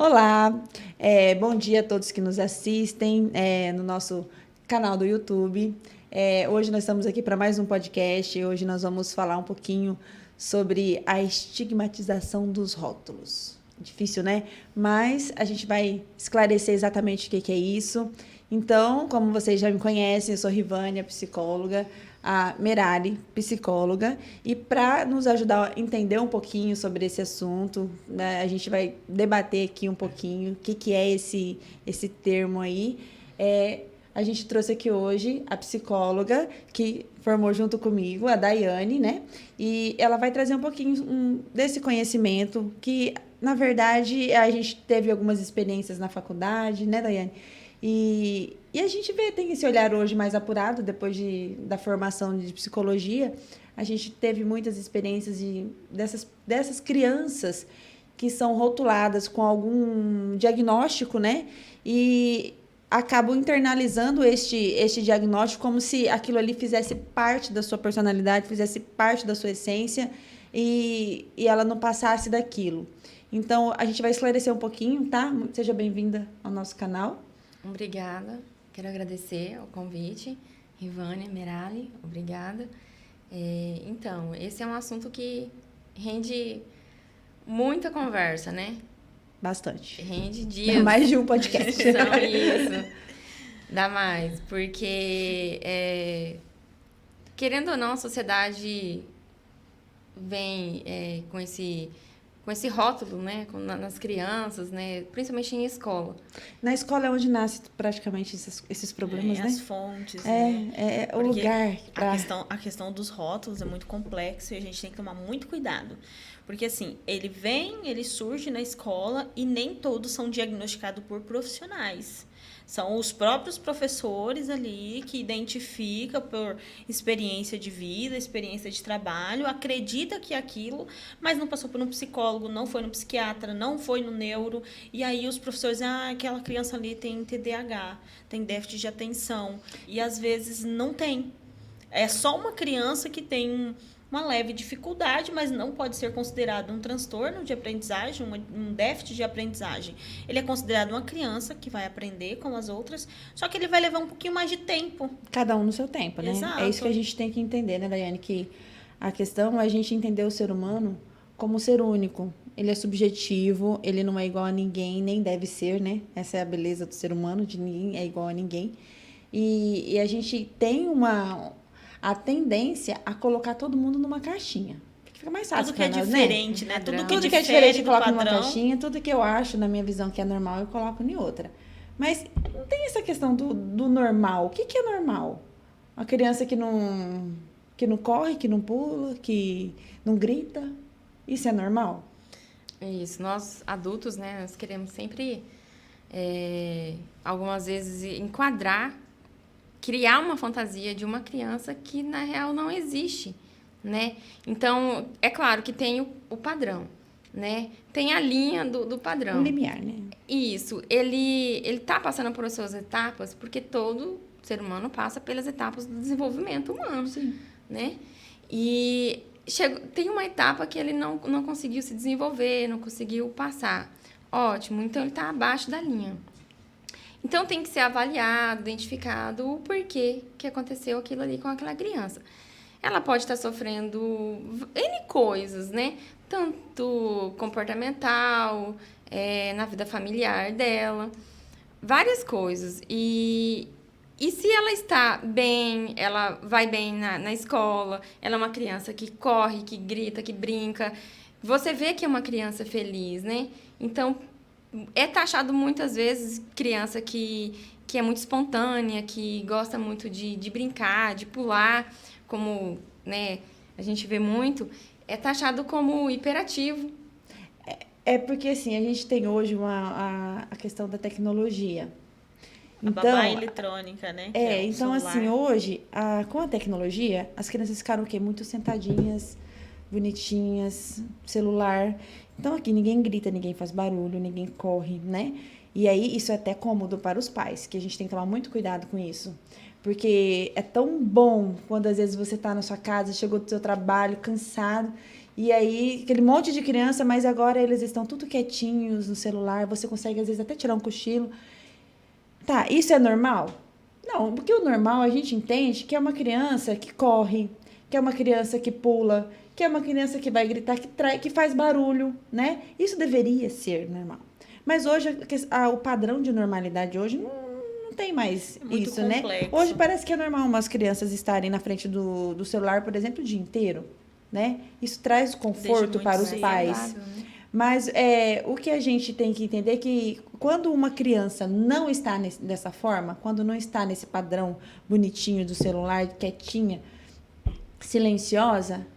Olá, bom dia a todos que nos assistem no nosso canal do YouTube. Hoje nós estamos aqui para mais um podcast. Hoje nós vamos falar um pouquinho sobre a estigmatização dos rótulos. Difícil, né? Mas a gente vai esclarecer exatamente o que é isso. Então, como vocês já me conhecem, eu sou Rivânia, psicóloga, a Merari, psicóloga, e para nos ajudar a entender um pouquinho sobre esse assunto, né, a gente vai debater aqui um pouquinho o que é esse termo aí. A gente trouxe aqui hoje a psicóloga que formou junto comigo, a Daiane, né? E ela vai trazer um pouquinho desse conhecimento que, na verdade, a gente teve algumas experiências na faculdade, né, Daiane? E a gente tem esse olhar hoje mais apurado, depois da formação de psicologia. A gente teve muitas experiências dessas crianças que são rotuladas com algum diagnóstico, né? E acabam internalizando este diagnóstico como se aquilo ali fizesse parte da sua personalidade, fizesse parte da sua essência e ela não passasse daquilo. Então, a gente vai esclarecer um pouquinho, tá? Seja bem-vinda ao nosso canal. Obrigada. Quero agradecer o convite. Rivânia, Merali, obrigada. Então, esse é um assunto que rende muita conversa, né? Bastante. Rende dias. Dá mais de um podcast. São isso. Dá mais. Porque, querendo ou não, a sociedade vem com esse rótulo, né, nas crianças, né, principalmente em escola. Na escola é onde nasce praticamente esses problemas, né? As fontes, né? É o lugar. A questão dos rótulos é muito complexa e a gente tem que tomar muito cuidado. Porque, assim, ele surge na escola e nem todos são diagnosticados por profissionais. São os próprios professores ali que identificam por experiência de vida, experiência de trabalho, acredita que é aquilo, mas não passou por um psicólogo, não foi no psiquiatra, não foi no neuro. E aí os professores dizem, aquela criança ali tem TDAH, tem déficit de atenção. E às vezes não tem. É só uma criança que tem uma leve dificuldade, mas não pode ser considerado um transtorno de aprendizagem, um déficit de aprendizagem. Ele é considerado uma criança que vai aprender com as outras, só que ele vai levar um pouquinho mais de tempo. Cada um no seu tempo, né? Exato. É isso que a gente tem que entender, né, Daiane? Que a questão é a gente entender o ser humano como um ser único. Ele é subjetivo, ele não é igual a ninguém, nem deve ser, né? Essa é a beleza do ser humano, de ninguém é igual a ninguém. E a gente tem a tendência a colocar todo mundo numa caixinha. Fica mais fácil. Tudo que é nós, diferente, né? Tudo que é diferente eu coloco numa caixinha, tudo que eu acho, na minha visão, que é normal, eu coloco em outra. Mas não tem essa questão do normal. O que é normal? Uma criança que não corre, que não pula, que não grita. Isso é normal? Isso. Nós, adultos, né, nós queremos sempre, algumas vezes, criar uma fantasia de uma criança que, na real, não existe, né? Então, é claro que tem o padrão, né? Tem a linha do padrão. Um limiar, né? Isso. Ele tá passando por suas etapas, porque todo ser humano passa pelas etapas do desenvolvimento humano, Sim. né? E tem uma etapa que ele não conseguiu se desenvolver, não conseguiu passar. Ótimo, então ele está abaixo da linha. Então, tem que ser avaliado, identificado o porquê que aconteceu aquilo ali com aquela criança. Ela pode estar sofrendo N coisas, né? Tanto comportamental, na vida familiar dela, várias coisas. E se ela está bem, ela vai bem na escola, ela é uma criança que corre, que grita, que brinca, você vê que é uma criança feliz, né? Então, é taxado muitas vezes criança que é muito espontânea, que gosta muito de brincar, de pular, como, né, a gente vê muito, é taxado como hiperativo. É porque, assim, a gente tem hoje a questão da tecnologia. A babá eletrônica, né? Então, assim, hoje, com a tecnologia, as crianças ficaram o quê? Muito sentadinhas, bonitinhas, celular. Então, aqui ninguém grita, ninguém faz barulho, ninguém corre, né? E aí, isso é até cômodo para os pais, que a gente tem que tomar muito cuidado com isso. Porque é tão bom quando, às vezes, você está na sua casa, chegou do seu trabalho, cansado, E aí, aquele monte de criança, mas agora eles estão tudo quietinhos no celular, você consegue às vezes até tirar um cochilo. Tá, isso é normal? Não, porque o normal a gente entende que é uma criança que corre, que é uma criança que pula, que é uma criança que vai gritar, que faz barulho, né? Isso deveria ser normal. Mas hoje, o padrão de normalidade hoje não tem mais muito isso, né? complexo. Hoje parece que é normal umas crianças estarem na frente do celular, por exemplo, o dia inteiro, né? Isso traz conforto muito para os pais. saudável, né? Mas o que a gente tem que entender é que quando uma criança não está dessa forma, quando não está nesse padrão bonitinho do celular, quietinha, silenciosa,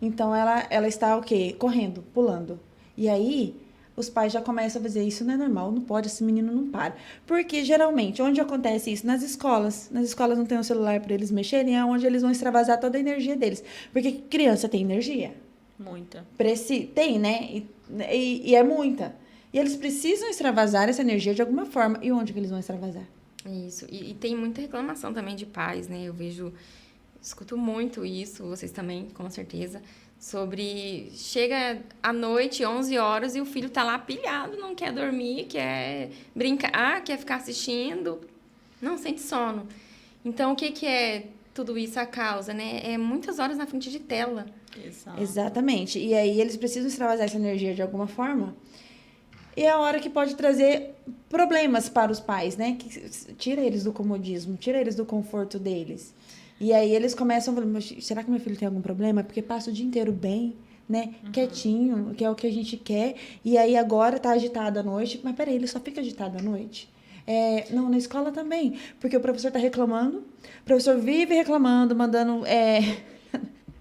então ela está o quê? Correndo, pulando. E aí os pais já começam a dizer, isso não é normal, não pode, esse menino não para. Porque geralmente, onde acontece isso? Nas escolas não tem um celular para eles mexerem, é onde eles vão extravasar toda a energia deles. Porque criança tem energia. Muita. Tem, né? E é muita. E eles precisam extravasar essa energia de alguma forma. E onde que eles vão extravasar? Isso. E tem muita reclamação também de pais, né? Escuto muito isso, vocês também, com certeza, sobre chega à noite, 11 horas, e o filho tá lá pilhado, não quer dormir, quer brincar, quer ficar assistindo, não sente sono. Então, o que é tudo isso a causa, né? É muitas horas na frente de tela. Exato. Exatamente. E aí eles precisam extravasar essa energia de alguma forma. E é a hora que pode trazer problemas para os pais, né? Que tira eles do comodismo, tira eles do conforto deles. E aí eles começam a falar, será que meu filho tem algum problema? Porque passa o dia inteiro bem, né? Quietinho, que é o que a gente quer. E aí agora tá agitado à noite. Mas peraí, ele só fica agitado à noite? Não, na escola também. Porque o professor tá reclamando. O professor vive reclamando, mandando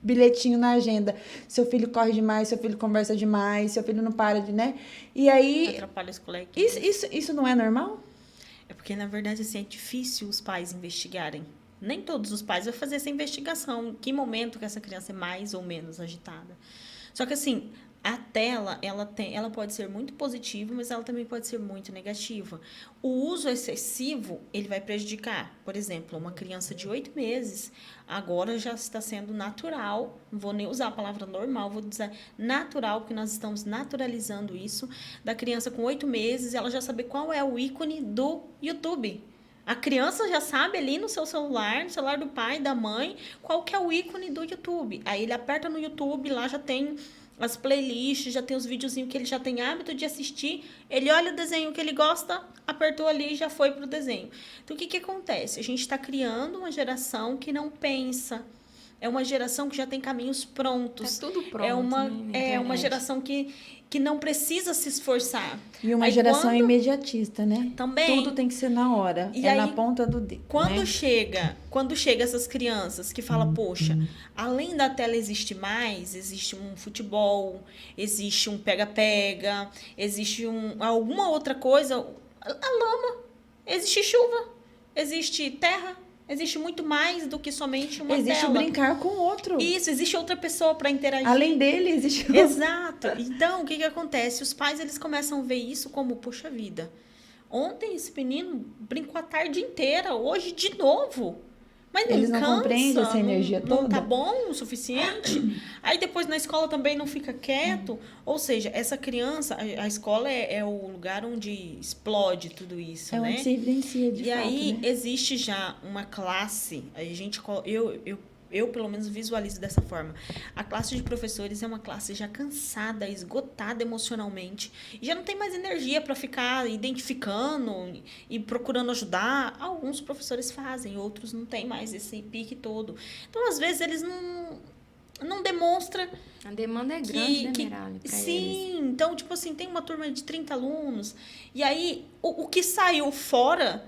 bilhetinho na agenda. Seu filho corre demais, seu filho conversa demais, seu filho não para de, né? E aí... Atrapalha os colegas. Isso não é normal? É porque, na verdade, assim, é difícil os pais investigarem. Nem todos os pais vão fazer essa investigação. Em que momento que essa criança é mais ou menos agitada. Só que, assim, a tela, ela pode ser muito positiva, mas ela também pode ser muito negativa. O uso excessivo, ele vai prejudicar. Por exemplo, uma criança de 8 meses, agora já está sendo natural, não vou nem usar a palavra normal, vou dizer natural, porque nós estamos naturalizando isso, da criança com 8 meses, ela já sabe qual é o ícone do YouTube. A criança já sabe ali no seu celular, no celular do pai, da mãe, qual que é o ícone do YouTube. Aí ele aperta no YouTube, lá já tem as playlists, já tem os videozinhos que ele já tem hábito de assistir. Ele olha o desenho que ele gosta, apertou ali e já foi pro desenho. Então, o que acontece? A gente está criando uma geração que não pensa. É uma geração que já tem caminhos prontos. Tá tudo pronto, É uma geração que não precisa se esforçar. E uma geração imediatista, né? Também. Tudo tem que ser na hora. E aí, na ponta do dedo. Quando né? chega essas crianças que falam, poxa, além da tela existe mais, existe um futebol, existe um pega-pega, existe alguma outra coisa, a lama, existe chuva, existe terra. Existe muito mais do que somente uma tela. Existe brincar com o outro. Isso, existe outra pessoa para interagir. Além dele, existe outro. Exato. Então, o que acontece? Os pais, eles começam a ver isso como, poxa vida, ontem esse menino brincou a tarde inteira, hoje de novo. Mas eles não cansa, compreendem essa energia toda. Não tá bom o suficiente. Aí depois na escola também não fica quieto. Ou seja, essa criança, a escola é o lugar onde explode tudo isso, né? Onde se evidencia de e fato, aí né? existe já uma classe, eu pelo menos visualizo dessa forma. A classe de professores é uma classe já cansada, esgotada emocionalmente, e já não tem mais energia para ficar identificando e procurando ajudar. Alguns professores fazem, outros não têm mais esse pique todo. Então, às vezes, eles não demonstram. A demanda é grande, né, Miralli? Sim, então, tipo assim, tem uma turma de 30 alunos, e aí o que saiu fora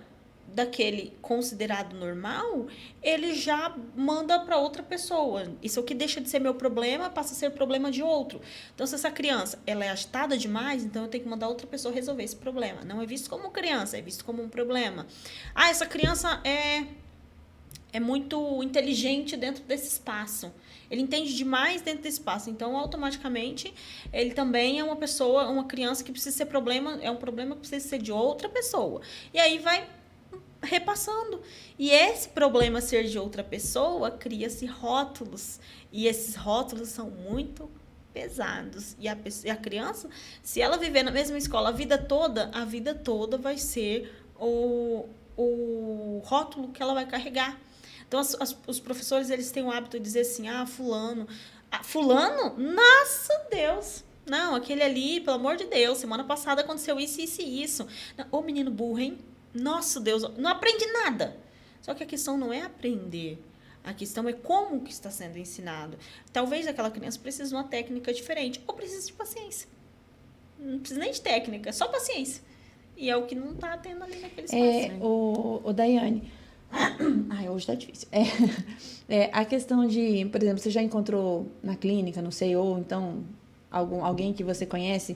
daquele considerado normal, ele já manda para outra pessoa. Isso é o que deixa de ser meu problema, passa a ser problema de outro. Então, se essa criança ela é agitada demais, então eu tenho que mandar outra pessoa resolver esse problema. Não é visto como criança, é visto como um problema. Ah, essa criança é muito inteligente dentro desse espaço. Ele entende demais dentro desse espaço. Então, automaticamente, ele também é uma criança que precisa ser um problema que precisa ser de outra pessoa. E aí vai repassando. E esse problema ser de outra pessoa cria-se rótulos. E esses rótulos são muito pesados. E a criança, se ela viver na mesma escola a vida toda vai ser o rótulo que ela vai carregar. Então, os professores, eles têm o hábito de dizer assim, fulano, nossa, Deus, não, aquele ali, pelo amor de Deus, semana passada aconteceu isso, isso e isso. Ô, menino burro, hein? Nossa, Deus, não aprendi nada. Só que a questão não é aprender. A questão é como que está sendo ensinado. Talvez aquela criança precise de uma técnica diferente, ou precisa de paciência. Não precisa nem de técnica, só paciência. E é o que não está tendo ali naquele espaço. Né? O Daiane, hoje tá difícil. A questão de, por exemplo, você já encontrou na clínica, não sei, ou então alguém que você conhece,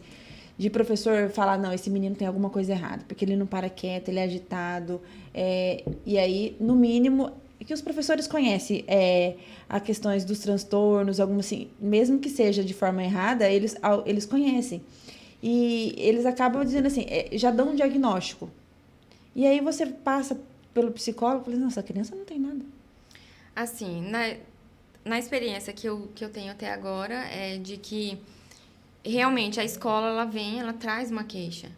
de professor falar, não, esse menino tem alguma coisa errada, porque ele não para quieto, ele é agitado, e aí, no mínimo, que os professores conhecem as questões dos transtornos, alguma assim, mesmo que seja de forma errada, eles conhecem. E eles acabam dizendo assim, já dão um diagnóstico. E aí você passa pelo psicólogo e fala, nossa, a criança não tem nada. Assim, na experiência que eu tenho até agora, é de que realmente a escola, ela traz uma queixa,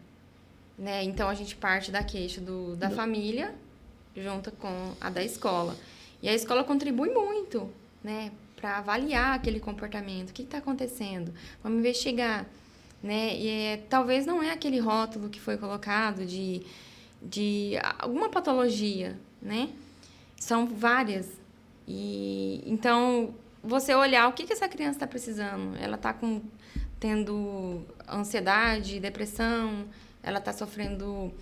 né? Então, a gente parte da queixa da família junto com a da escola. E a escola contribui muito, né? Para avaliar aquele comportamento. O que está acontecendo? Vamos investigar, né? E talvez não é aquele rótulo que foi colocado de alguma patologia, né? São várias. E então, você olhar o que essa criança está precisando. Ela está tendo ansiedade, depressão, ela está sofrendo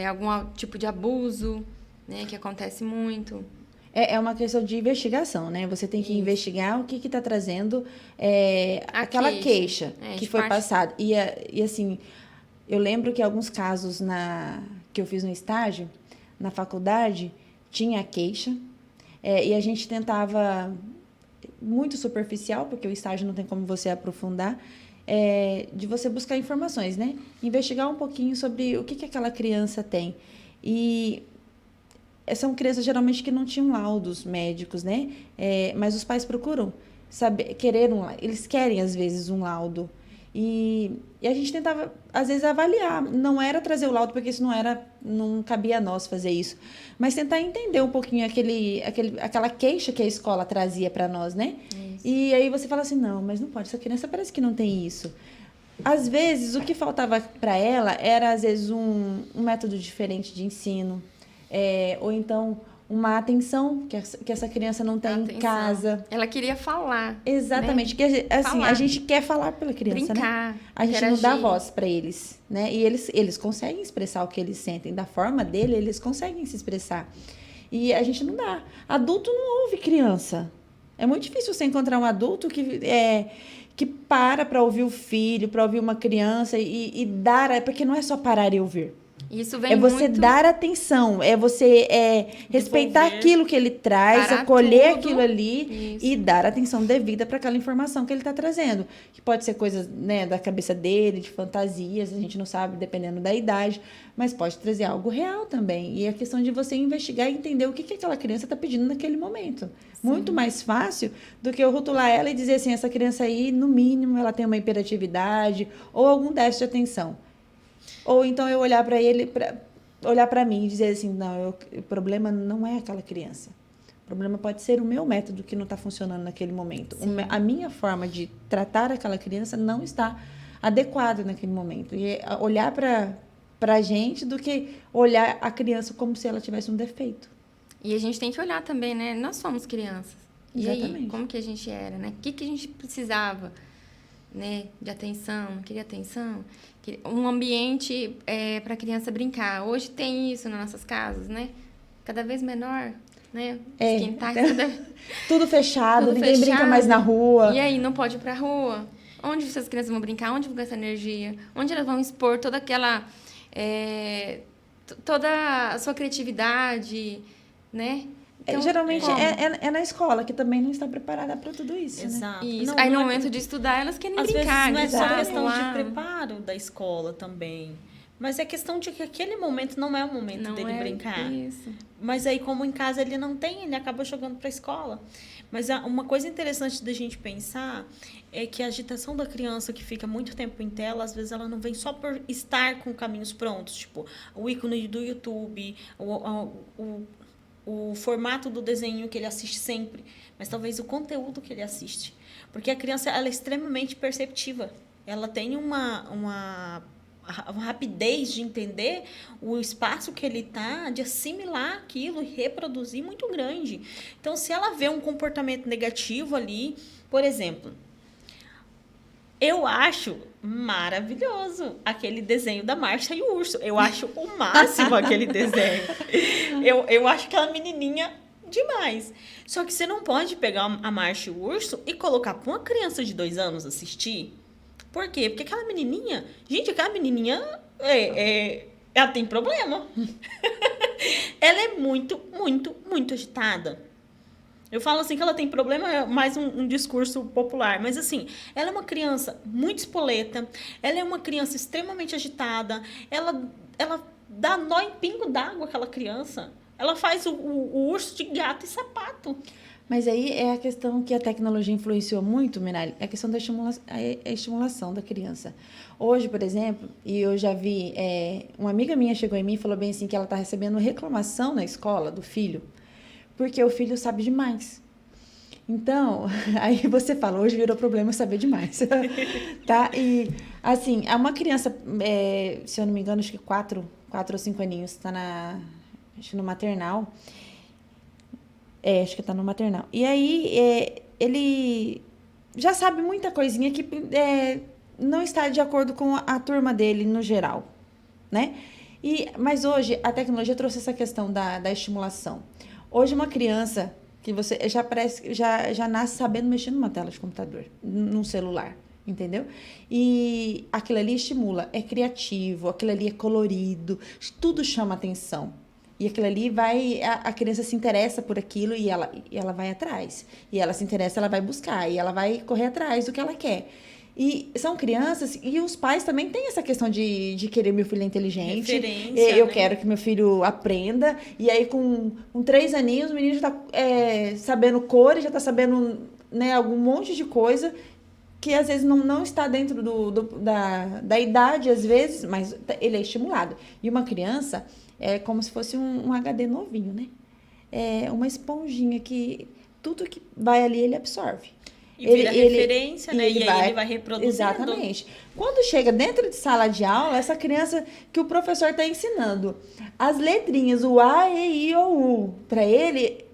algum tipo de abuso, né, que acontece muito. É uma questão de investigação, né? Você tem que investigar o que está trazendo aquela queixa que foi passada. E assim, eu lembro que alguns casos que eu fiz no estágio, na faculdade, tinha a queixa, e a gente tentava, muito superficial, porque o estágio não tem como você aprofundar, de você buscar informações, né? Investigar um pouquinho sobre o que aquela criança tem. E são crianças geralmente que não tinham laudos médicos, né? Mas os pais procuram saber, eles querem às vezes um laudo. E a gente tentava, às vezes, avaliar. Não era trazer o laudo, porque isso não cabia a nós fazer isso. Mas tentar entender um pouquinho aquela queixa que a escola trazia para nós, né? Isso. E aí você fala assim, não, mas não pode, essa criança parece que não tem isso. Às vezes, o que faltava para ela era, às vezes, um método diferente de ensino. Ou então uma atenção que essa criança não tem em casa. Ela queria falar. Exatamente. Né? Que, assim, a gente quer falar pela criança, brincar, né? A gente interagir. não dá voz para eles, né? E eles conseguem expressar o que eles sentem. Da forma dele, eles conseguem se expressar. E a gente não dá. Adulto não ouve criança. É muito difícil você encontrar um adulto que para ouvir o filho, para ouvir uma criança e dar... Porque não é só parar e ouvir. Isso vem você muito... dar atenção, você respeitar aquilo que ele traz, acolher aquilo ali e dar atenção devida para aquela informação que ele está trazendo. Que pode ser coisa, né, da cabeça dele, de fantasias, a gente não sabe, dependendo da idade, mas pode trazer algo real também. E a questão de você investigar e entender o que aquela criança está pedindo naquele momento. Sim. Muito mais fácil do que eu rotular ela e dizer assim, essa criança aí, no mínimo, ela tem uma hiperatividade ou algum déficit de atenção. Ou então eu olhar para ele, olhar para mim e dizer assim, não, o problema não é aquela criança. O problema pode ser o meu método que não está funcionando naquele momento. A minha forma de tratar aquela criança não está adequada naquele momento. E olhar para a gente do que olhar a criança como se ela tivesse um defeito. E a gente tem que olhar também, né? Nós somos crianças. Exatamente. E aí, como que a gente era, né? O que a gente precisava, né? De atenção, queria atenção... Um ambiente para a criança brincar. Hoje tem isso nas nossas casas, né? Cada vez menor, né? Os quintais, tudo fechado, ninguém brinca mais na rua. E aí, não pode ir para a rua? Onde essas crianças vão brincar? Onde vão gastar energia? Onde elas vão expor toda aquela... toda a sua criatividade, né? Então, geralmente é na escola, que também não está preparada para tudo isso. Exato. Né? Isso. Aí no momento de estudar, elas querem às brincar. Vezes não é só exato, questão de preparo da escola também. Mas é questão de que aquele momento não é o momento Não dele é brincar. isso. Mas aí, como em casa ele não tem, ele acaba jogando para a escola. Mas uma coisa interessante da gente pensar é que a agitação da criança que fica muito tempo em tela, às vezes ela não vem só por estar com caminhos prontos, tipo o ícone do YouTube, o formato do desenho que ele assiste sempre, mas talvez o conteúdo que ele assiste. Porque a criança ela é extremamente perceptiva. Ela tem uma rapidez de entender o espaço que ele está, de assimilar aquilo e reproduzir muito grande. Então, se ela vê um comportamento negativo ali, por exemplo, eu acho maravilhoso aquele desenho da Marcia e o Urso. Eu acho o máximo aquele desenho. Eu acho aquela menininha demais. Só que você não pode pegar a Marcia e o Urso e colocar para uma criança de 2 anos assistir. Por quê? Porque aquela menininha... Gente, aquela menininha... ela tem problema. Ela é muito, muito, muito agitada. Eu falo assim que ela tem problema, é mais um discurso popular. Mas assim, ela é uma criança muito espoleta. Ela é uma criança extremamente agitada. Ela dá nó em pingo d'água, aquela criança. Ela faz o urso de gato e sapato. Mas aí é a questão que a tecnologia influenciou muito, Miralha, é a questão da estimulação da criança. Hoje, por exemplo, e eu já vi, uma amiga minha chegou em mim e falou bem assim que ela está recebendo reclamação na escola do filho, porque o filho sabe demais. Então, aí você fala, hoje virou problema saber demais. Tá? E, assim, uma criança, se eu não me engano, acho que 4 ou 5 aninhos, está no maternal. Acho que tá no maternal. E aí, ele já sabe muita coisinha que não está de acordo com a turma dele no geral, né? Mas hoje, a tecnologia trouxe essa questão da estimulação. Hoje, uma criança que você já nasce sabendo mexer numa tela de computador, num celular, entendeu? E aquilo ali estimula, é criativo, aquilo ali é colorido, tudo chama atenção. E aquilo ali a criança se interessa por aquilo e ela vai atrás. E ela se interessa, ela vai buscar. E ela vai correr atrás do que ela quer. E são crianças, e os pais também têm essa questão de querer meu filho é inteligente. Eu quero que meu filho aprenda. E aí, com 3 aninhos, o menino já está sabendo cores, já está sabendo, né, algum monte de coisa que às vezes não está dentro da idade, às vezes, mas ele é estimulado. E uma criança... É como se fosse um HD novinho, né? É uma esponjinha que tudo que vai ali, ele absorve. E vira referência, né? E aí ele vai reproduzindo. Exatamente. Quando chega dentro de sala de aula, essa criança que o professor está ensinando, as letrinhas, o A, E, I, O, U, para ele...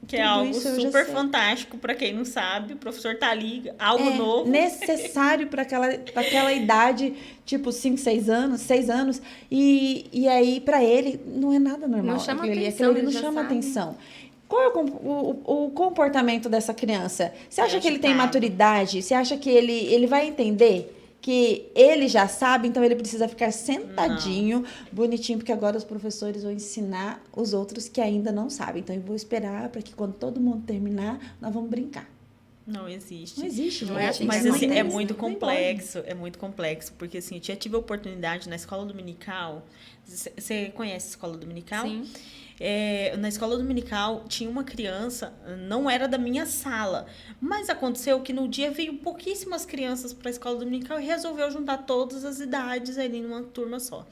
Que é algo super fantástico, para quem não sabe. O professor tá ali, algo novo. Necessário para aquela idade, tipo 5, 6 anos. E aí, para ele, não é nada normal. Não chama aquilo atenção, ali não chama atenção. Qual é o comportamento dessa criança? Você acha que ele tem maturidade? Você acha que ele vai entender que ele já sabe, então ele precisa ficar sentadinho, bonitinho, porque agora os professores vão ensinar os outros que ainda não sabem. Então, eu vou esperar para que quando todo mundo terminar, nós vamos brincar. Não existe. Não existe, não é assim. Mas assim, é muito complexo, porque assim, eu já tive a oportunidade na escola dominical. Você conhece a escola dominical? Sim. Na escola dominical tinha uma criança, não era da minha sala, mas aconteceu que no dia veio pouquíssimas crianças para a escola dominical e resolveu juntar todas as idades ali numa turma só.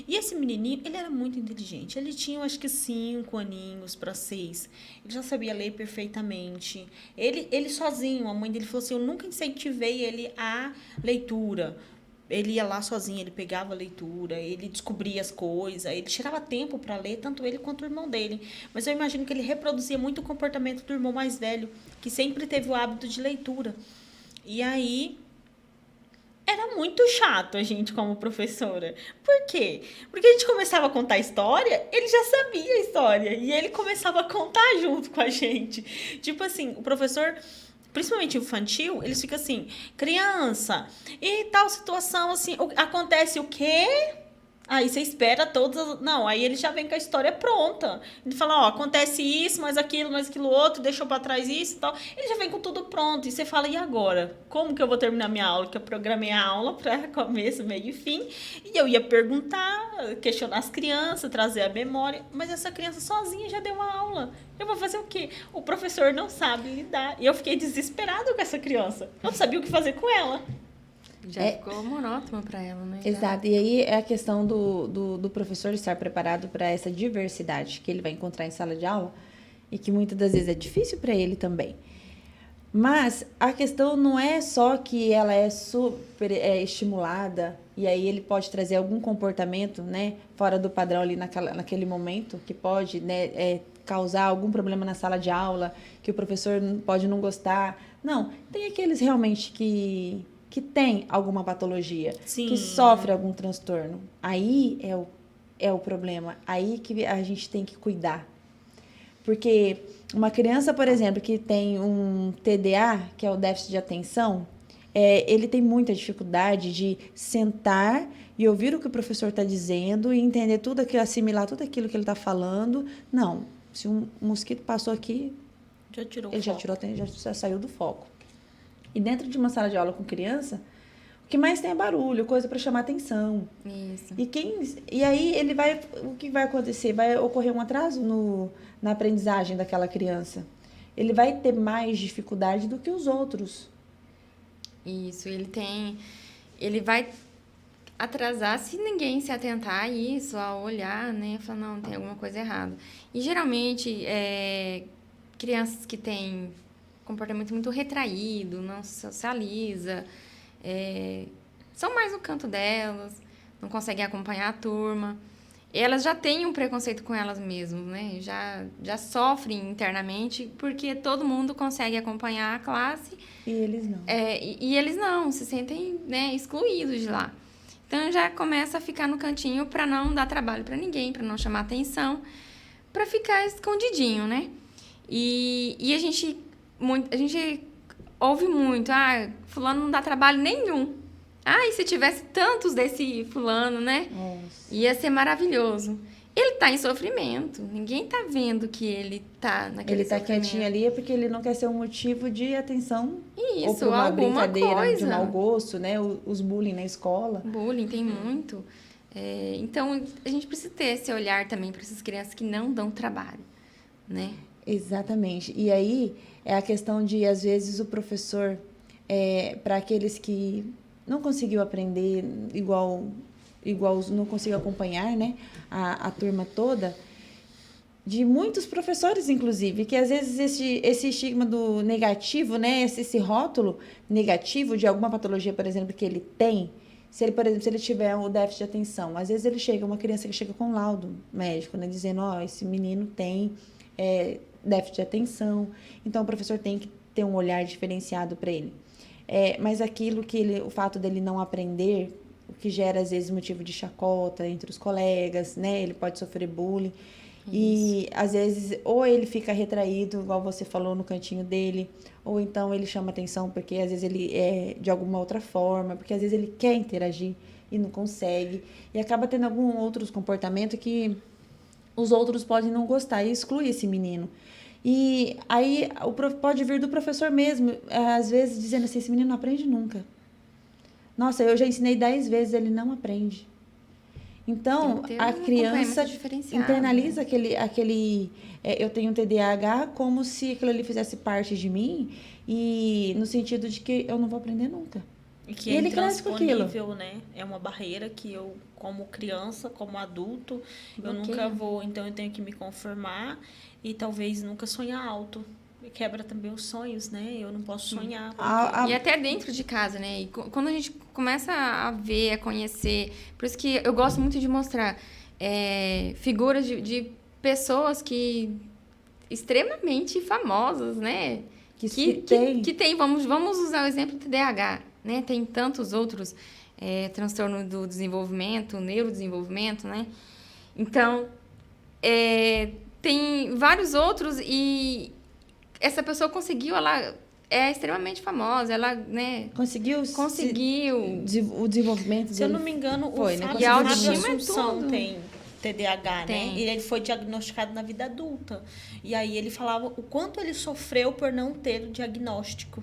E esse menininho, ele era muito inteligente, ele tinha acho que 5 aninhos para 6, ele já sabia ler perfeitamente, ele sozinho, a mãe dele falou assim, eu nunca incentivei ele à leitura. Ele ia lá sozinho, ele pegava a leitura, ele descobria as coisas, ele tirava tempo para ler, tanto ele quanto o irmão dele. Mas eu imagino que ele reproduzia muito o comportamento do irmão mais velho, que sempre teve o hábito de leitura. E aí, era muito chato a gente como professora. Por quê? Porque a gente começava a contar a história, ele já sabia a história, e ele começava a contar junto com a gente. Tipo assim, o professor... Principalmente infantil, eles ficam assim, criança, e tal situação, assim, acontece o quê? Aí você espera todas. Não, aí ele já vem com a história pronta. Ele fala, ó, acontece isso, mais aquilo outro, deixou pra trás isso e tal. Ele já vem com tudo pronto. E você fala, e agora? Como que eu vou terminar minha aula? Que eu programei a aula pra começo, meio e fim. E eu ia perguntar, questionar as crianças, trazer a memória. Mas essa criança sozinha já deu uma aula. Eu vou fazer o quê? O professor não sabe lidar. E eu fiquei desesperado com essa criança. Eu não sabia o que fazer com ela. Já ficou monótono para ela, né? Exato. E aí é a questão do professor estar preparado para essa diversidade que ele vai encontrar em sala de aula e que muitas das vezes é difícil para ele também. Mas a questão não é só que ela é super estimulada e aí ele pode trazer algum comportamento, né, fora do padrão ali naquele momento que pode, né, causar algum problema na sala de aula, que o professor pode não gostar. Não, tem aqueles realmente que tem alguma patologia, Sim. que sofre algum transtorno. Aí é o problema. Aí que a gente tem que cuidar. Porque uma criança, por exemplo, que tem um TDA, que é o déficit de atenção, ele tem muita dificuldade de sentar e ouvir o que o professor está dizendo e entender tudo aquilo, assimilar tudo aquilo que ele está falando. Não, se um mosquito passou aqui, ele já saiu do foco. E dentro de uma sala de aula com criança, o que mais tem é barulho, coisa para chamar atenção. Isso. E aí o que vai acontecer? Vai ocorrer um atraso na aprendizagem daquela criança. Ele vai ter mais dificuldade do que os outros. Isso, ele vai atrasar se ninguém se atentar a isso, a olhar, né? Falar, não, tem alguma coisa errada. E geralmente, crianças que têm comportamento muito retraído, não socializa, são mais no canto delas, não conseguem acompanhar a turma. Elas já têm um preconceito com elas mesmas, né? Já sofrem internamente porque todo mundo consegue acompanhar a classe. E eles não. E eles não, se sentem, né, excluídos de lá. Então, já começa a ficar no cantinho para não dar trabalho para ninguém, para não chamar atenção, para ficar escondidinho, né? E a gente ouve muito, fulano não dá trabalho nenhum. E se tivesse tantos desse fulano, né? Nossa. Ia ser maravilhoso. Ele tá em sofrimento. Ninguém tá vendo que ele tá naquele Ele tá sofrimento. quietinho ali porque ele não quer ser um motivo de atenção. Isso, ou por uma alguma brincadeira coisa. de mau gosto, né? Os bullying na escola. Bullying tem muito. Então, a gente precisa ter esse olhar também para essas crianças que não dão trabalho, né? Exatamente. E aí é a questão de, às vezes, o professor, para aqueles que não conseguiu aprender igual não conseguiu acompanhar, né, a turma toda, de muitos professores, inclusive, que às vezes esse estigma do negativo, né, esse rótulo negativo de alguma patologia, por exemplo, que ele tem, por exemplo, se ele tiver o déficit de atenção, às vezes uma criança que chega com laudo médico, né, dizendo, esse menino tem déficit de atenção, então o professor tem que ter um olhar diferenciado para ele. Mas aquilo o fato dele não aprender, o que gera, às vezes, motivo de chacota entre os colegas, né? Ele pode sofrer bullying. Isso. E, às vezes, ou ele fica retraído, igual você falou, no cantinho dele, ou então ele chama atenção porque, às vezes, ele é de alguma outra forma, porque, às vezes, ele quer interagir e não consegue. E acaba tendo algum outro comportamento que os outros podem não gostar e excluir esse menino. E aí pode vir do professor mesmo, às vezes dizendo assim, esse menino não aprende nunca. Nossa, eu já ensinei 10 vezes, ele não aprende. Então, a criança internaliza, né? Eu tenho um TDAH como se aquilo ali fizesse parte de mim, e no sentido de que eu não vou aprender nunca. E que é intransponível, né? É uma barreira que eu, como criança, como adulto, eu nunca vou. Então, eu tenho que me conformar e talvez nunca sonhar alto. Quebra também os sonhos, né? Eu não posso sonhar. E até dentro de casa, né? E quando a gente começa a ver, a conhecer... Por isso que eu gosto muito de mostrar figuras de pessoas extremamente famosas, né? Que tem, vamos usar o exemplo do TDAH, né? Tem tantos outros transtornos do desenvolvimento, neurodesenvolvimento, né? Então, tem vários outros e essa pessoa conseguiu, ela é extremamente famosa, ela, né, conseguiu o desenvolvimento Se eu dele não me engano, foi, o né? Fábio E a Fábio autoestima é Assunção tudo. tem TDAH, Tem. né? E ele foi diagnosticado na vida adulta. E aí ele falava o quanto ele sofreu por não ter o diagnóstico.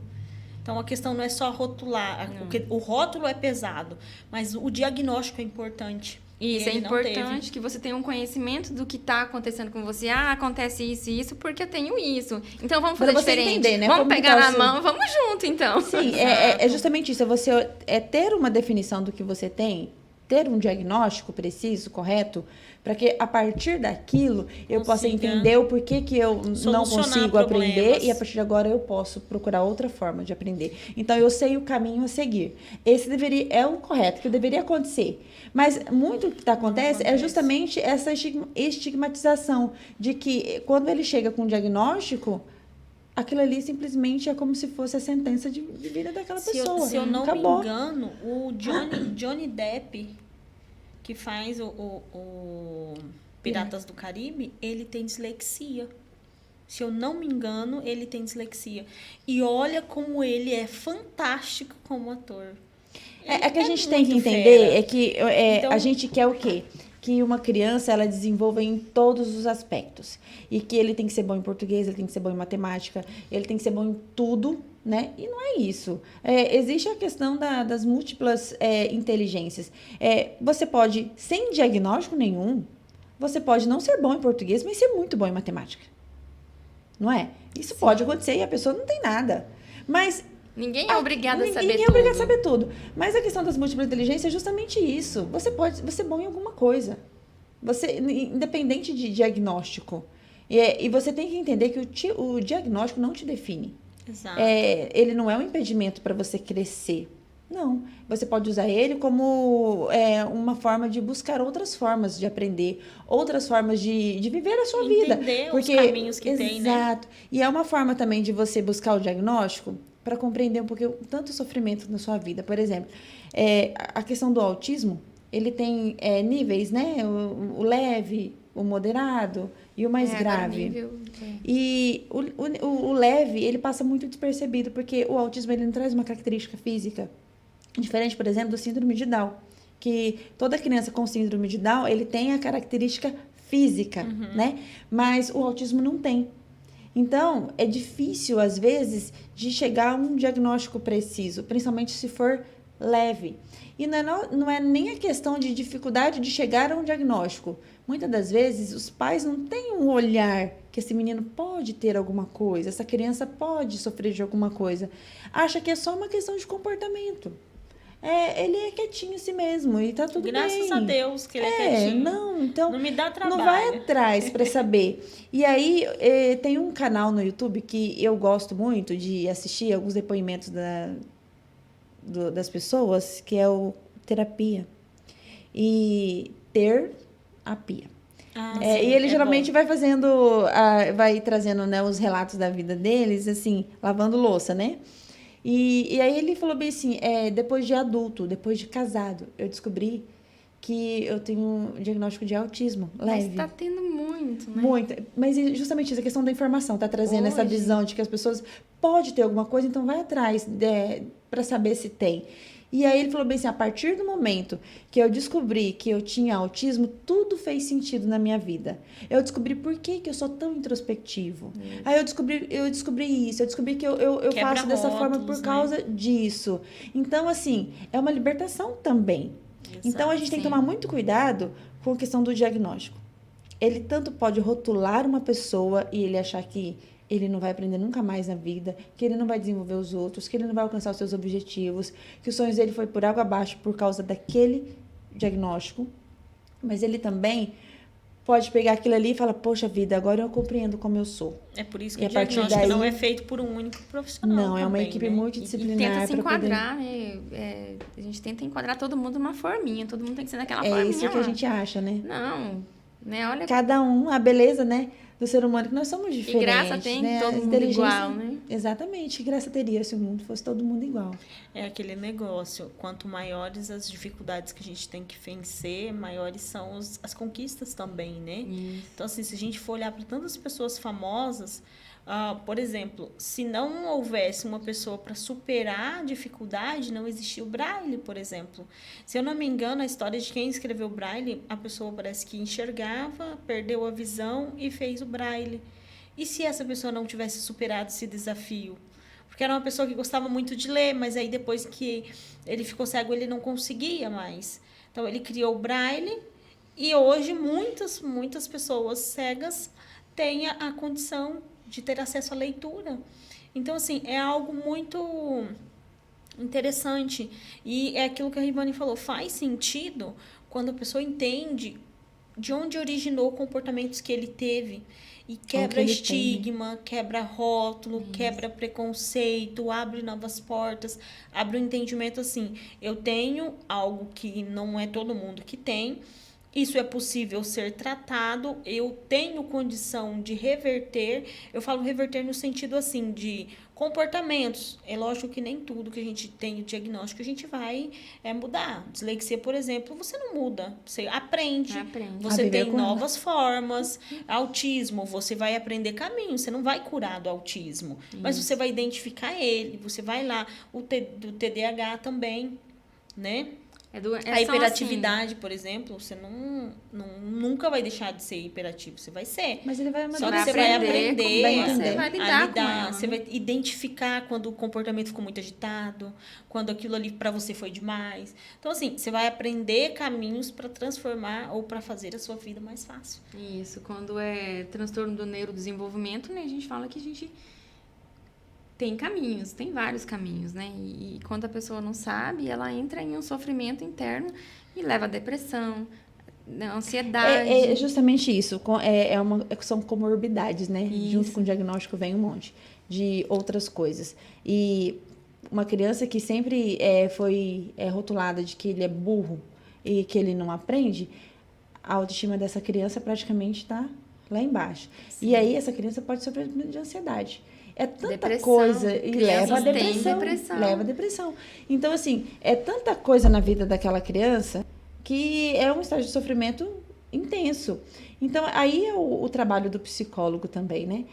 Então a questão não é só rotular, porque o rótulo é pesado, mas o diagnóstico é importante. Isso, E é ele não importante teve. que você tenha um conhecimento do que está acontecendo com você. Ah, acontece isso e isso porque eu tenho isso. Então vamos fazer Pra você diferente. entender, né? Vamos Como que pegar tá o na seu- mão, vamos junto, então. Sim, é justamente isso. É você ter uma definição do que você tem, ter um diagnóstico preciso, correto, para que a partir daquilo eu possa Consiga entender o porquê que eu não solucionar consigo aprender problemas. e a partir de agora eu posso procurar outra forma de aprender. Então eu sei o caminho a seguir. Esse é o correto, que deveria acontecer. Mas muito que acontece é justamente essa estigmatização de que quando ele chega com um diagnóstico, aquilo ali simplesmente é como se fosse a sentença de vida daquela pessoa. Se eu não Acabou. me engano, o Johnny Depp, que faz o Piratas do Caribe, ele tem dislexia. Se eu não me engano, ele tem dislexia. E olha como ele é fantástico como ator. É que a Ele gente tem que muito entender fera. é que Então- a gente quer o quê? Que uma criança ela desenvolva em todos os aspectos. E que ele tem que ser bom em português, ele tem que ser bom em matemática, ele tem que ser bom em tudo, né? E não é isso. Existe a questão das múltiplas inteligências. Você pode, sem diagnóstico nenhum, você pode não ser bom em português, mas ser muito bom em matemática. Não é? Isso pode acontecer e a pessoa não tem nada. Mas Ninguém é obrigado a saber ninguém é tudo. obrigado a saber tudo. Mas a questão das múltiplas inteligências é justamente isso. Você pode ser bom em alguma coisa. Você, independente de diagnóstico. E você tem que entender que o diagnóstico não te define. Exato. Ele não é um impedimento para você crescer. Não. Você pode usar ele como uma forma de buscar outras formas de aprender, outras formas de viver a sua vida. Entender os caminhos que tem, né? Exato. E é uma forma também de você buscar o diagnóstico para compreender um pouquinho tanto sofrimento na sua vida. Por exemplo, a questão do autismo, ele tem níveis, né? O leve, o moderado e o mais Agora grave. nível, E o leve, ele passa muito despercebido, porque o autismo ele não traz uma característica física diferente, por exemplo, do síndrome de Down. Que toda criança com síndrome de Down, ele tem a característica física, né? Mas o autismo não tem. Então, é difícil, às vezes, de chegar a um diagnóstico preciso, principalmente se for leve. E não é nem a questão de dificuldade de chegar a um diagnóstico. Muitas das vezes, os pais não têm um olhar que esse menino pode ter alguma coisa, essa criança pode sofrer de alguma coisa. Acha que é só uma questão de comportamento. Ele é quietinho assim mesmo e tá tudo bem. Graças a Deus que ele é quietinho. Então, Não me dá trabalho. não vai atrás para saber. E aí, tem um canal no YouTube que eu gosto muito de assistir alguns depoimentos das pessoas, que é o Terapia. E Terapia. Sim, E ele geralmente bom. vai fazendo, vai trazendo, né, os relatos da vida deles, assim, lavando louça, né? E aí ele falou bem assim, depois de adulto, depois de casado, eu descobri que eu tenho um diagnóstico de autismo leve. Mas tá tendo muito, né? Muito. Mas justamente isso, a questão da informação, tá trazendo essa Hoje. visão de que as pessoas pode ter alguma coisa, então vai atrás para saber se tem. E aí ele falou bem assim, a partir do momento que eu descobri que eu tinha autismo, tudo fez sentido na minha vida. Eu descobri por que eu sou tão introspectivo. Aí eu descobri isso, eu descobri que eu faço dessa forma por rótulos, causa disso. Então, assim, é uma libertação também. Então, a gente tem que tomar muito cuidado com a questão do diagnóstico. Ele tanto pode rotular uma pessoa e ele achar que ele não vai aprender nunca mais na vida, que ele não vai desenvolver os outros, que ele não vai alcançar os seus objetivos, que os sonhos dele foi por água abaixo por causa daquele diagnóstico. Mas ele também pode pegar aquilo ali e falar, poxa vida, agora eu compreendo como eu sou. É por isso E que a o partir diagnóstico não daí- é feito por um único profissional. Não, é uma também, equipe né? E multidisciplinar. tenta se pra poder- enquadrar, né? A gente tenta enquadrar todo mundo numa forminha. Todo mundo tem que ser naquela É forminha isso que a lá. gente acha, né? Não, né? Olha, Cada um, a beleza, né, do ser humano, que nós somos que diferentes. graça tem né? todo A mundo inteligência- igual, né? Exatamente. Que graça teria se o mundo fosse todo mundo igual. É aquele negócio, quanto maiores as dificuldades que a gente tem que vencer, maiores são as conquistas também, né? Isso. Então, assim, se a gente for olhar para tantas pessoas famosas, por exemplo, se não houvesse uma pessoa para superar a dificuldade, não existia o Braille, por exemplo. Se eu não me engano, a história de quem escreveu o Braille, a pessoa parece que enxergava, perdeu a visão e fez o Braille. E se essa pessoa não tivesse superado esse desafio? Porque era uma pessoa que gostava muito de ler, mas aí depois que ele ficou cego, ele não conseguia mais. Então, ele criou o Braille e hoje muitas pessoas cegas têm a condição de ter acesso à leitura. Então, assim, é algo muito interessante. E é aquilo que a Rivane falou, faz sentido quando a pessoa entende de onde originou comportamentos que ele teve. E quebra estigma, quebra rótulo, quebra preconceito, abre novas portas, abre um entendimento assim, eu tenho algo que não é todo mundo que tem, isso é possível ser tratado, eu tenho condição de reverter, eu falo reverter no sentido assim, de comportamentos. É lógico que nem tudo que a gente tem o diagnóstico a gente vai mudar. Dislexia, por exemplo, você não muda, você aprende. Você tem novas formas. Autismo, você vai aprender caminho, você não vai curar do autismo, mas você vai identificar ele, você vai lá, do TDAH também, né? A hiperatividade, assim, por exemplo, você nunca vai deixar de ser hiperativo, você vai ser. Mas ele vai Só que você vai aprender, você vai lidar com ela, você vai identificar quando o comportamento ficou muito agitado, quando aquilo ali para você foi demais. Então, assim, você vai aprender caminhos para transformar ou para fazer a sua vida mais fácil. Isso, quando é transtorno do neurodesenvolvimento, né, a gente fala que a gente tem caminhos, tem vários caminhos, né? E quando a pessoa não sabe, ela entra em um sofrimento interno e leva a depressão, a ansiedade. É justamente isso. São comorbidades, né? Isso. Junto com o diagnóstico vem um monte de outras coisas. E uma criança que sempre foi rotulada de que ele é burro e que ele não aprende, a autoestima dessa criança praticamente está lá embaixo. Sim. E aí essa criança pode sofrer de ansiedade. É tanta coisa e leva a depressão. Leva a depressão. Então, assim, é tanta coisa na vida daquela criança que é um estágio de sofrimento intenso. Então, aí é o trabalho do psicólogo também, né?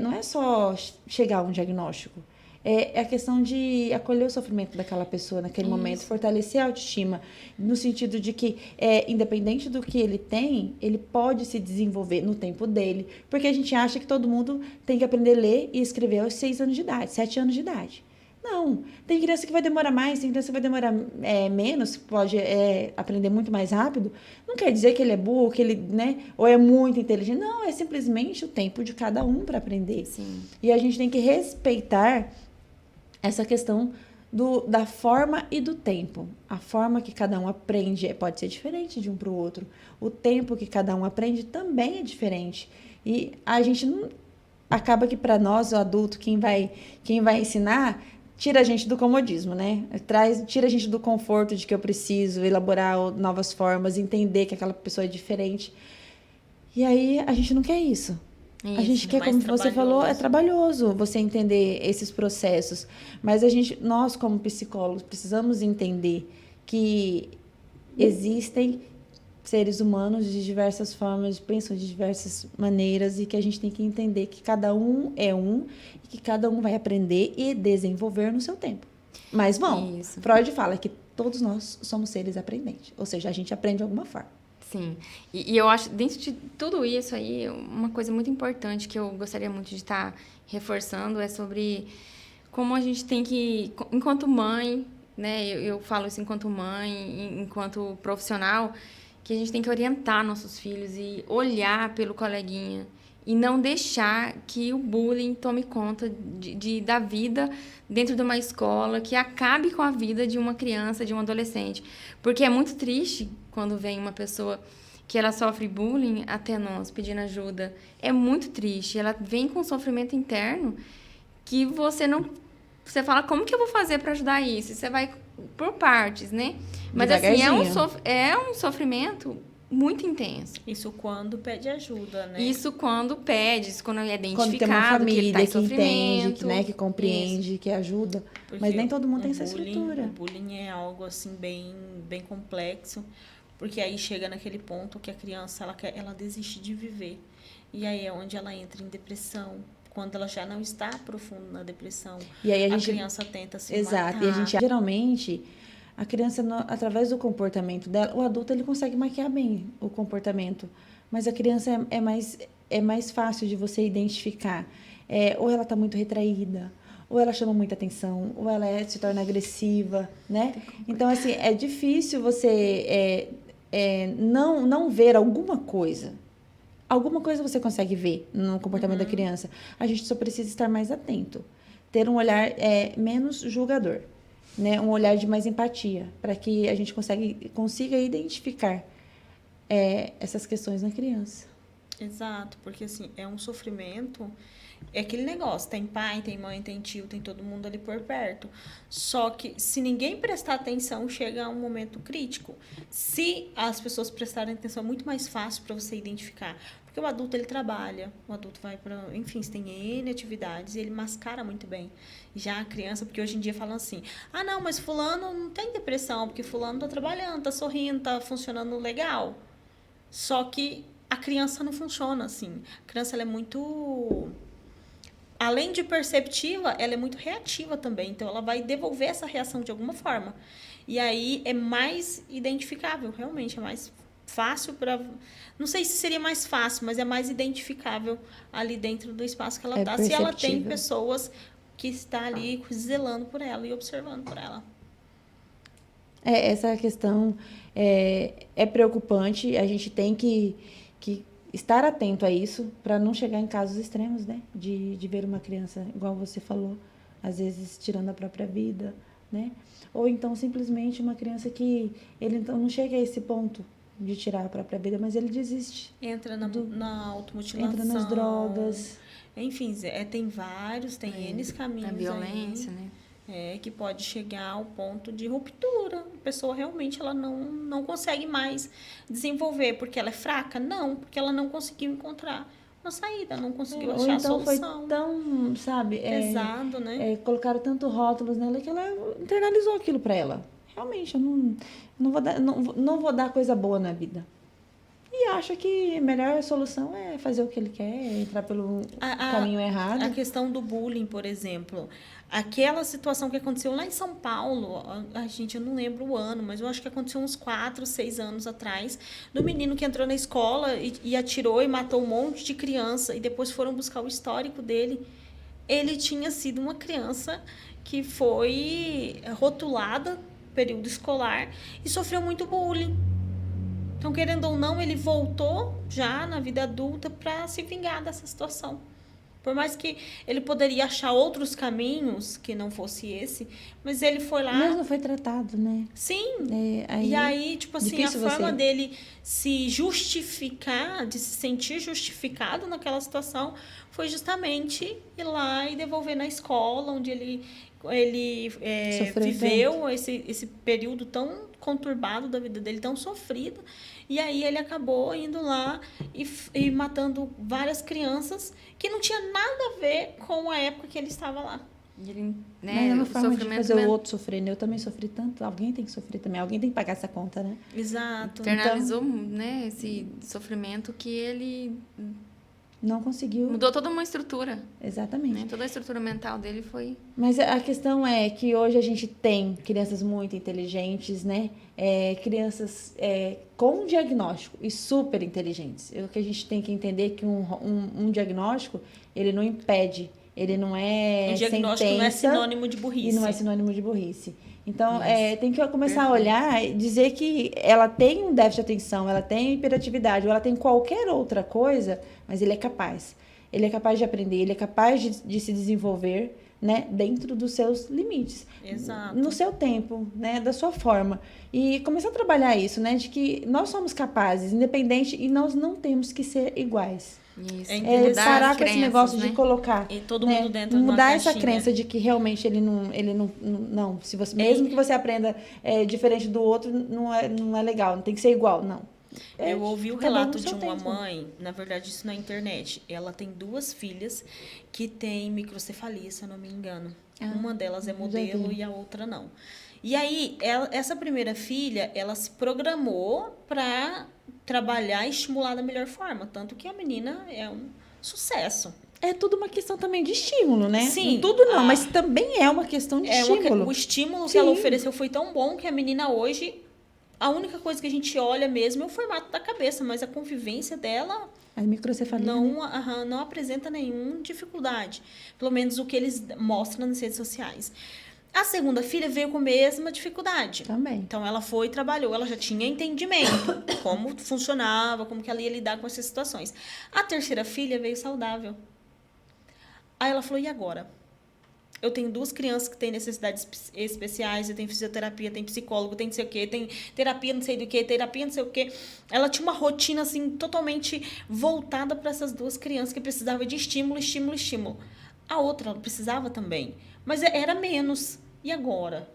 Não é só chegar a um diagnóstico. É a questão de acolher o sofrimento daquela pessoa naquele momento, fortalecer a autoestima, no sentido de que, independente do que ele tem, ele pode se desenvolver no tempo dele, porque a gente acha que todo mundo tem que aprender a ler e escrever aos 6 anos de idade, 7 anos de idade. Não, tem criança que vai demorar mais, tem criança que vai demorar menos, pode aprender muito mais rápido. Não quer dizer que ele é burro, que ele, né, ou é muito inteligente. Não, é simplesmente o tempo de cada um para aprender. Sim. E a gente tem que respeitar essa questão da forma e do tempo. A forma que cada um aprende pode ser diferente de um para o outro. O tempo que cada um aprende também é diferente. E a gente não... Acaba que para nós, o adulto, quem vai ensinar, tira a gente do comodismo, né? Tira a gente do conforto de que eu preciso elaborar novas formas, entender que aquela pessoa é diferente. E aí a gente não quer isso. A gente quer, como você falou, é trabalhoso você entender esses processos. Mas nós, como psicólogos, precisamos entender que existem seres humanos de diversas formas, pensam de diversas maneiras e que a gente tem que entender que cada um é um e que cada um vai aprender e desenvolver no seu tempo. Mas, bom, Freud fala que todos nós somos seres aprendentes. Ou seja, a gente aprende de alguma forma. Sim, e eu acho, dentro de tudo isso aí, uma coisa muito importante que eu gostaria muito de estar reforçando é sobre como a gente tem que, enquanto mãe, né, eu falo isso enquanto mãe, enquanto profissional, que a gente tem que orientar nossos filhos e olhar pelo coleguinha e não deixar que o bullying tome conta da vida dentro de uma escola, que acabe com a vida de uma criança, de um adolescente. Porque é muito triste quando vem uma pessoa que ela sofre bullying até nós, pedindo ajuda. É muito triste. Ela vem com um sofrimento interno que você não... Você fala, como que eu vou fazer para ajudar isso? Você vai por partes, né? Mas, assim, é um sofrimento muito intenso. Isso quando pede ajuda, né? Isso quando pede, isso quando é Quando tem uma identificado que ele família está em que entende, sofrimento. que compreende, que ajuda. Porque Mas nem todo mundo tem essa bullying, estrutura. O bullying é algo assim bem complexo, porque aí chega naquele ponto que a criança ela desiste de viver. E aí é onde ela entra em depressão, quando ela já não está profundo na depressão. E aí a criança tenta se Exato. matar. E a gente geralmente a criança através do comportamento dela, o adulto ele consegue maquiar bem o comportamento, mas a criança é mais fácil de você identificar. Ou ela está muito retraída, ou ela chama muita atenção, ou ela se torna agressiva, né? Então, assim, é difícil você não ver alguma coisa. Alguma coisa você consegue ver no comportamento da criança. A gente só precisa estar mais atento. Ter um olhar menos julgador, né? Um olhar de mais empatia, para que a gente consiga identificar essas questões na criança. Exato, porque assim, é um sofrimento, é aquele negócio, tem pai, tem mãe, tem tio, tem todo mundo ali por perto. Só que se ninguém prestar atenção, chega a um momento crítico. Se as pessoas prestarem atenção, é muito mais fácil para você identificar. Porque o adulto, ele trabalha, o adulto vai para... Enfim, você tem N atividades e ele mascara muito bem. Já a criança, porque hoje em dia falam assim, ah, não, mas fulano não tem depressão, porque fulano tá trabalhando, tá sorrindo, tá funcionando legal. Só que a criança não funciona assim. A criança, ela é muito... Além de perceptiva, ela é muito reativa também. Então, ela vai devolver essa reação de alguma forma. E aí, é mais identificável, realmente. É mais fácil para... Não sei se seria mais fácil, mas é mais identificável ali dentro do espaço que ela está. Se ela tem pessoas que estão ali zelando por ela e observando por ela. Essa questão é preocupante. A gente tem que estar atento a isso para não chegar em casos extremos, né? De ver uma criança, igual você falou, às vezes tirando a própria vida, né? Ou então simplesmente uma criança que ele então não chega a esse ponto de tirar a própria vida, mas ele desiste. Entra na automutilação. Entra nas drogas. Enfim, tem vários, tem N caminhos. A violência, né? Que pode chegar ao ponto de ruptura. A pessoa realmente ela não consegue mais desenvolver porque ela é fraca? Não, porque ela não conseguiu encontrar uma saída, não conseguiu achar a solução. Foi tão, sabe... pesado, né? Colocaram tanto rótulos nela que ela internalizou aquilo para ela. Realmente, eu não vou dar coisa boa na vida. E acha que a melhor solução é fazer o que ele quer, entrar pelo caminho errado. A questão do bullying, por exemplo. Aquela situação que aconteceu lá em São Paulo, gente, eu não lembro o ano, mas eu acho que aconteceu uns 4, 6 anos atrás, do menino que entrou na escola e atirou e matou um monte de criança, e depois foram buscar o histórico dele. Ele tinha sido uma criança que foi rotulada no período escolar e sofreu muito bullying. Então, querendo ou não, ele voltou já na vida adulta para se vingar dessa situação. Por mais que ele poderia achar outros caminhos que não fosse esse, mas ele foi lá... Mas não foi tratado, né? Sim. E aí, tipo assim, a forma dele se justificar, de se sentir justificado naquela situação, foi justamente ir lá e devolver na escola, onde ele viveu esse período tão conturbado da vida dele, tão sofrido. E aí ele acabou indo lá e matando várias crianças que não tinha nada a ver com a época que ele estava lá. Ele, né, mas é uma forma de fazer o outro sofrer, né? Eu também sofri tanto, alguém tem que sofrer também, alguém tem que pagar essa conta, né? Exato. Internalizou, né, esse sofrimento que ele... Não conseguiu. Mudou toda uma estrutura. Exatamente. Né? Toda a estrutura mental dele foi... Mas a questão é que hoje a gente tem crianças muito inteligentes, né? Crianças com diagnóstico e super inteligentes. O que a gente tem que entender é que um diagnóstico, ele não impede, ele não é diagnóstico não é sinônimo de burrice. E não é sinônimo de burrice. Então, tem que começar a olhar e dizer que ela tem um déficit de atenção, ela tem hiperatividade, ou ela tem qualquer outra coisa, mas ele é capaz. Ele é capaz de aprender, ele é capaz de se desenvolver, né, dentro dos seus limites. Exato. No seu tempo, né, da sua forma. E começar a trabalhar isso, né, de que nós somos capazes, independente, e nós não temos que ser iguais. Isso. Parar com esse negócio, né, de colocar, e todo mundo dentro de uma mudar caixinha. essa crença de que realmente ele não, se você mesmo que você aprenda diferente do outro, não é legal, não tem que ser igual, não. Eu ouvi o cada um no relato de seu uma tempo. mãe, na verdade isso na internet. Ela tem 2 filhas que têm microcefalia, se eu não me engano. Uma delas é modelo vi. e a outra não. E aí, essa primeira filha, ela se programou para trabalhar e estimular da melhor forma. Tanto que a menina é um sucesso. É tudo uma questão também de estímulo, né? Sim, Tudo não, mas também é uma questão de estímulo. O estímulo que Sim. ela ofereceu foi tão bom que a menina hoje, a única coisa que a gente olha mesmo é o formato da cabeça, mas a convivência dela A microcefalia, né? não apresenta nenhuma dificuldade. Pelo menos o que eles mostram nas redes sociais. A segunda filha veio com a mesma dificuldade. Também. Então, ela foi e trabalhou. Ela já tinha entendimento como funcionava, como que ela ia lidar com essas situações. A terceira filha veio saudável. Aí ela falou, e agora? Eu tenho 2 crianças que têm necessidades especiais, eu tenho fisioterapia, tem psicólogo, tem não sei o quê, tem terapia não sei do quê, terapia não sei o quê. Ela tinha uma rotina, assim, totalmente voltada para essas 2 crianças que precisavam de estímulo, estímulo, estímulo. A outra, ela precisava também, mas era menos. E agora?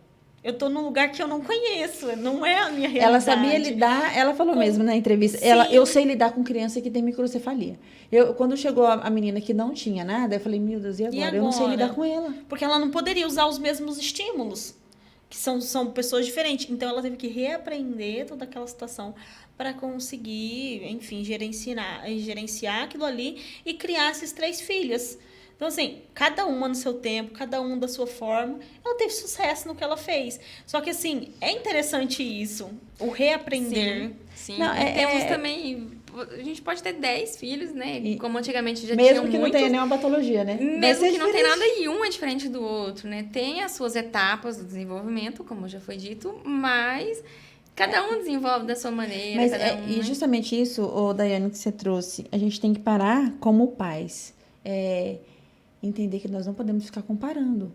Eu tô num lugar que eu não conheço, não é a minha realidade. Ela sabia lidar, ela falou mesmo na entrevista, Sim. eu sei lidar com criança que tem microcefalia. Quando chegou a menina que não tinha nada, eu falei, meu Deus, e agora? Eu não sei lidar com ela. Porque ela não poderia usar os mesmos estímulos, que são pessoas diferentes. Então, ela teve que reaprender toda aquela situação para conseguir, enfim, gerenciar aquilo ali e criar esses 3 filhas. Então, assim, cada uma no seu tempo, cada um da sua forma, ela teve sucesso no que ela fez. Só que, assim, é interessante isso, o reaprender. Sim. Não, Temos também... A gente pode ter 10 filhos, né? Como antigamente já tinha Mesmo que muitos. não tenha nenhuma patologia, né? Mesmo que não tenha nada e um é diferente do outro, né? Tem as suas etapas do desenvolvimento, como já foi dito, mas cada um desenvolve da sua maneira. Mas e justamente isso, Daiane, que você trouxe, a gente tem que parar como pais. Entender que nós não podemos ficar comparando.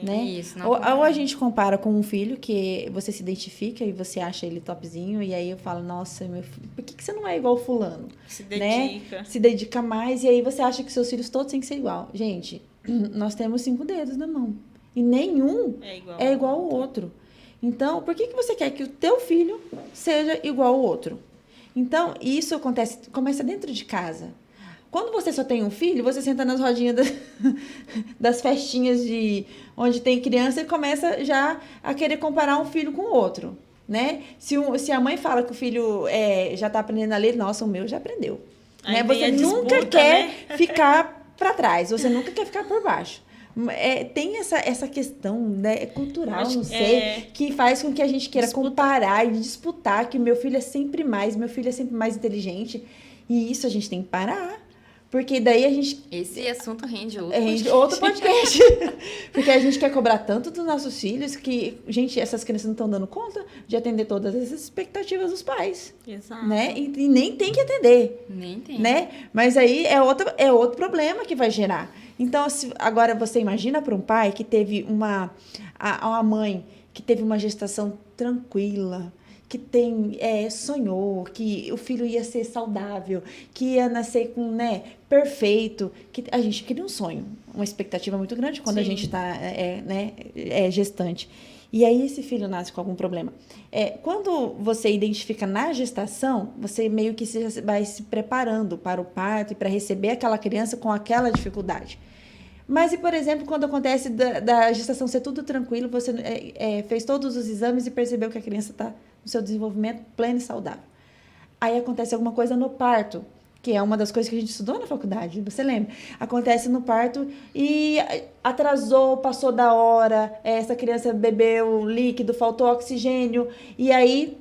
Né? Isso, não ou a gente compara com um filho que você se identifica e você acha ele topzinho, e aí eu falo, nossa, meu filho, por que você não é igual o fulano? Se dedica. Né? Se dedica mais, e aí você acha que seus filhos todos têm que ser igual. Gente, nós temos 5 dedos na mão. E nenhum é igual ao outro. Então, por que você quer que o teu filho seja igual ao outro? Então, isso começa dentro de casa. Quando você só tem um filho, você senta nas rodinhas das festinhas onde tem criança e começa já a querer comparar um filho com o outro, né? Se a mãe fala que o filho já está aprendendo a ler, nossa, o meu já aprendeu. Né? Você nunca quer ficar para trás, você nunca quer ficar por baixo. Tem essa questão, né, cultural, não sei, que faz com que a gente queira comparar e disputar, que meu filho é sempre mais inteligente. E isso a gente tem que parar. Porque daí a gente... Esse assunto rende outro podcast. Porque a gente quer cobrar tanto dos nossos filhos que, gente, essas crianças não estão dando conta de atender todas essas expectativas dos pais. Exato. Né? E nem tem que atender. Nem tem. Né? Mas aí é outro problema que vai gerar. Então, agora você imagina para um pai que teve uma mãe que teve uma gestação tranquila, que sonhou que o filho ia ser saudável, que ia nascer perfeito, que a gente cria um sonho, uma expectativa muito grande quando a gente está gestante. E aí esse filho nasce com algum problema. Quando você identifica na gestação, você meio que vai se preparando para o parto e para receber aquela criança com aquela dificuldade. Mas, e por exemplo, quando acontece da gestação ser tudo tranquilo, você fez todos os exames e percebeu que a criança está no seu desenvolvimento pleno e saudável. Aí acontece alguma coisa no parto, que é uma das coisas que a gente estudou na faculdade, você lembra? Acontece no parto e atrasou, passou da hora, essa criança bebeu líquido, faltou oxigênio, e aí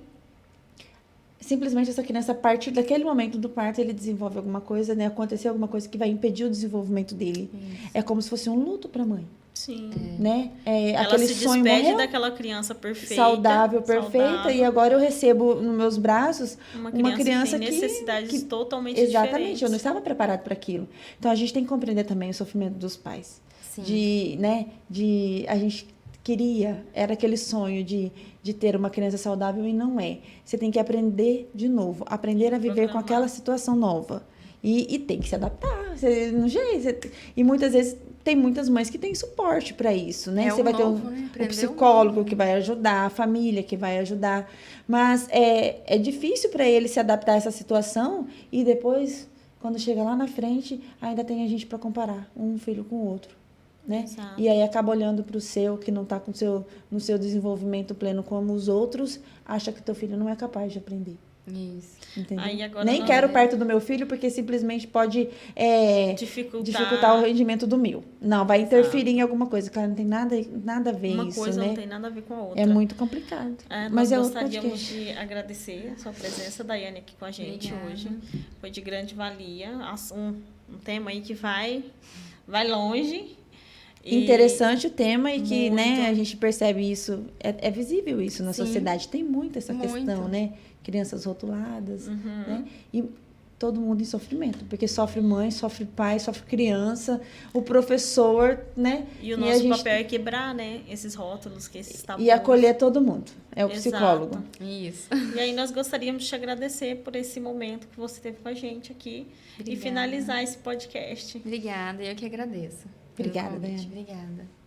simplesmente essa criança, a partir daquele momento do parto, ele desenvolve alguma coisa, né? Aconteceu alguma coisa que vai impedir o desenvolvimento dele. Isso. É como se fosse um luto para a mãe. Sim. Né? Ela aquele se sonho despede morreu, daquela criança perfeita. Saudável, perfeita. E agora eu recebo nos meus braços uma criança que tem necessidades totalmente exatamente, diferentes. Eu não estava preparado para aquilo. Então, a gente tem que compreender também o sofrimento dos pais. Sim. A gente era aquele sonho de ter uma criança saudável e não é. Você tem que aprender de novo, aprender a viver com aquela situação nova. E tem que se adaptar. E muitas vezes tem muitas mães que têm suporte para isso, né? É Você o vai ter novo, né? um Aprender o psicólogo novo. que vai ajudar, a família que vai ajudar. Mas é difícil para ele se adaptar a essa situação e depois, quando chega lá na frente, ainda tem a gente para comparar um filho com o outro, né? Exato. E aí acaba olhando para o seu, que não está no seu desenvolvimento pleno como os outros, acha que teu filho não é capaz de aprender. Isso. Entendeu? Aí agora Nem nós- quero perto do meu filho porque simplesmente pode dificultar o rendimento do meu. Não, vai interferir em alguma coisa. Cara, não tem nada a ver Uma isso, coisa né? não tem nada a ver com a outra. É muito complicado. Nós Mas é outro gostaríamos podcast. de agradecer a sua presença, Daiane, aqui com a gente Obrigada. hoje. Foi de grande valia. Um tema aí que vai longe. E Interessante o tema e que, muito. né, a gente percebe isso, é visível isso na Sim. sociedade. Tem muito essa Muito. questão, né? Crianças rotuladas, Uhum. né? E todo mundo em sofrimento, porque sofre mãe, sofre pai, sofre criança, o professor, né? E o a nosso gente papel é quebrar, né, esses rótulos, que esses tabus. e acolher todo mundo. É o Exato. psicólogo. Isso. E aí nós gostaríamos de te agradecer por esse momento que você teve com a gente aqui e Obrigada. finalizar esse podcast. Obrigada, eu que agradeço. pelo Obrigada, convite. Daiane. Obrigada.